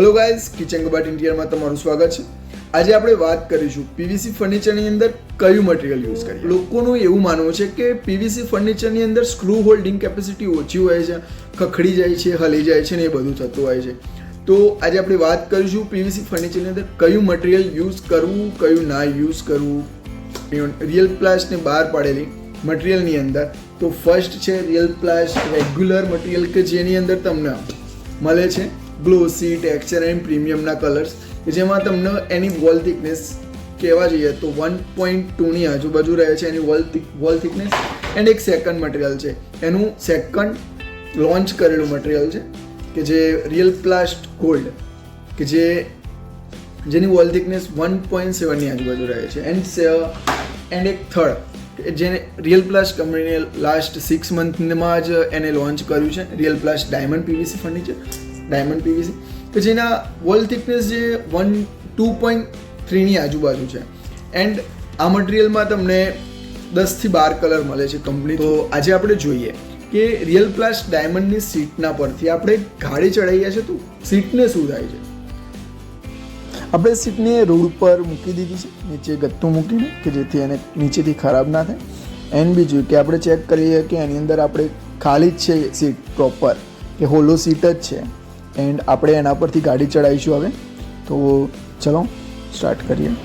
Hello guys, kitchen કબાટ ઇન્ટિરિયરમાં તમારું સ્વાગત છે. આજે આપણે વાત કરીશું પીવીસી ફર્નિચરની અંદર કયું મટીરિયલ યુઝ કરીએ. લોકોનું એવું માનવું છે કે પીવીસી ફર્નિચરની અંદર સ્ક્રૂ હોલ્ડિંગ કેપેસિટી ઓછી હોય છે, ખખડી જાય છે, હલી જાય છે ને એ બધું થતું હોય છે. તો આજે આપણે વાત કરીશું પીવીસી ફર્નિચરની અંદર કયું મટીરિયલ યુઝ કરવું, કયું ના યુઝ કરવું. રિયલ પ્લાસ્ટને બહાર પાડેલી મટીરિયલની અંદર તો ફર્સ્ટ છે રિયલ પ્લાસ્ટ રેગ્યુલર મટીરિયલ કે જેની અંદર તમને મળે છે ગ્લોસી ટેક્સચર એન્ડ પ્રીમિયમના કલર્સ કે જેમાં તમને એની વોલ થિકનેસ કહેવા જઈએ તો 1.2ની આજુબાજુ રહે છે એની વોલ થિકનેસ. એન્ડ એક સેકન્ડ મટીરિયલ છે, એનું સેકન્ડ લોન્ચ કરેલું મટીરિયલ છે કે જે રિયલ પ્લાસ્ટ ગોલ્ડ કે જેની વોલ થિકનેસ 1.7ની આજુબાજુ રહે છે. એન્ડ એક થર્ડ જેને રિયલ પ્લાસ્ટ કંપનીને લાસ્ટ 6 મંથમાં જ એને લોન્ચ કર્યું છે, real plast diamond PVC furniture, diamond PVC કે જેના વોલ થિકનેસ જે 2.3ની આજુબાજુ છે. એન્ડ આ મટીરિયલમાં તમને 10થી 12 કલર મળે છે કંપની. તો આજે આપણે જોઈએ કે રિયલ પ્લાસ્ટ ડાયમંડની સીટના પરથી આપણે ગાડી ચડાવીએ છીએ તો સીટને શું થાય છે. આપણે સીટને રોડ પર મૂકી દીધી છે, નીચે ગત્તું મૂકીને કે જેથી એને નીચેથી ખરાબ ના થાય. એન્ડ બીજું કે આપણે ચેક કરીએ કે એની અંદર આપણે ખાલી જ છે સીટ પ્રોપર કે હોલો સીટ જ છે. એન્ડ આપણે એના પરથી ગાડી ચડાવીશું હવે. તો ચલો સ્ટાર્ટ કરીએ.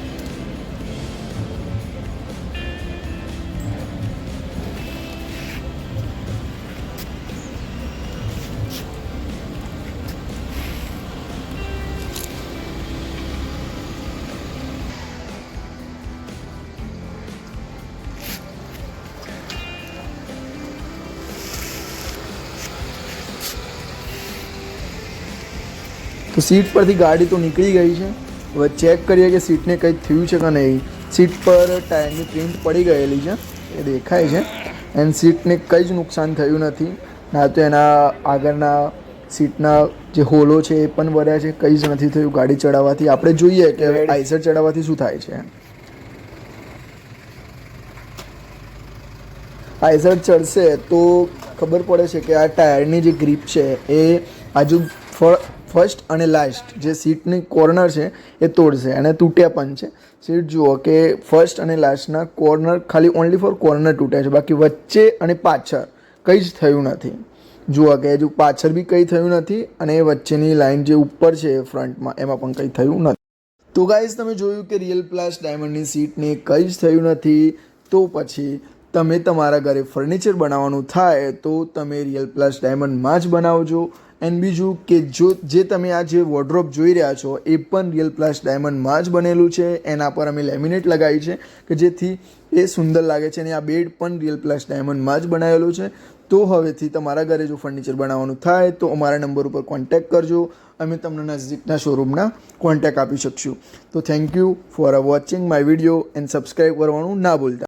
તો સીટ પરથી ગાડી તો નીકળી ગઈ છે. હવે ચેક કરીએ કે સીટને કંઈક થયું છે કે નહીં. સીટ પર ટાયરની પ્રિન્ટ પડી ગયેલી છે, એ દેખાય છે. એન્ડ સીટને કંઈ જ નુકસાન થયું નથી, ના તો એના આગળના સીટના જે હોલો છે એ પણ ભર્યા છે, કંઈ જ નથી થયું ગાડી ચડાવવાથી. આપણે જોઈએ કે આઈસર ચડાવવાથી શું થાય છે. આઈસર ચડશે તો ખબર પડે છે કે આ ટાયરની જે ગ્રીપ છે એ ફર્સ્ટ અને લાસ્ટ જે સીટની કોર્નર છે એ તોડશે અને તૂટ્યા પણ છે. સીટ જુઓ કે ફર્સ્ટ અને લાસ્ટના કોર્નર ખાલી ઓનલી ફોર કોર્નર તૂટ્યા છે, બાકી વચ્ચે અને પાછળ કંઈ જ થયું નથી. જુઓ કે હજુ પાછળ બી કંઈ થયું નથી અને વચ્ચેની લાઇન જે ઉપર છે ફ્રન્ટમાં એમાં પણ કંઈ થયું નથી. તો ગાઈઝ તમે જોયું કે રિયલ પ્લાસ્ટ ડાયમંડની સીટને કંઈ જ થયું નથી. તો પછી તમે તમારા ઘરે ફર્નિચર બનાવવાનું થાય તો તમે રિયલ પ્લાસ્ટ ડાયમંડમાં જ બનાવજો. એન્ડ બીજું કે જે તમે આ જે વોર્ડરોબ જોઈ રહ્યા છો એ પણ રિયલ પ્લાસ્ટ ડાયમંડમાં જ બનેલું છે. એના પર અમે લેમિનેટ લગાવી છે કે જેથી એ સુંદર લાગે છે. અને આ બેડ પણ રિયલ પ્લાસ્ટ ડાયમંડમાં જ બનાવેલું છે. તો હવેથી તમારા ઘરે જો ફર્નિચર બનાવવાનું થાય તો અમારા નંબર ઉપર કોન્ટેક્ટ કરજો, અમે તમને નજીકના શોરૂમના કોન્ટેક્ટ આપી શકશું. તો thank you for watching my video and subscribe કરવાનું ના ભૂલતા.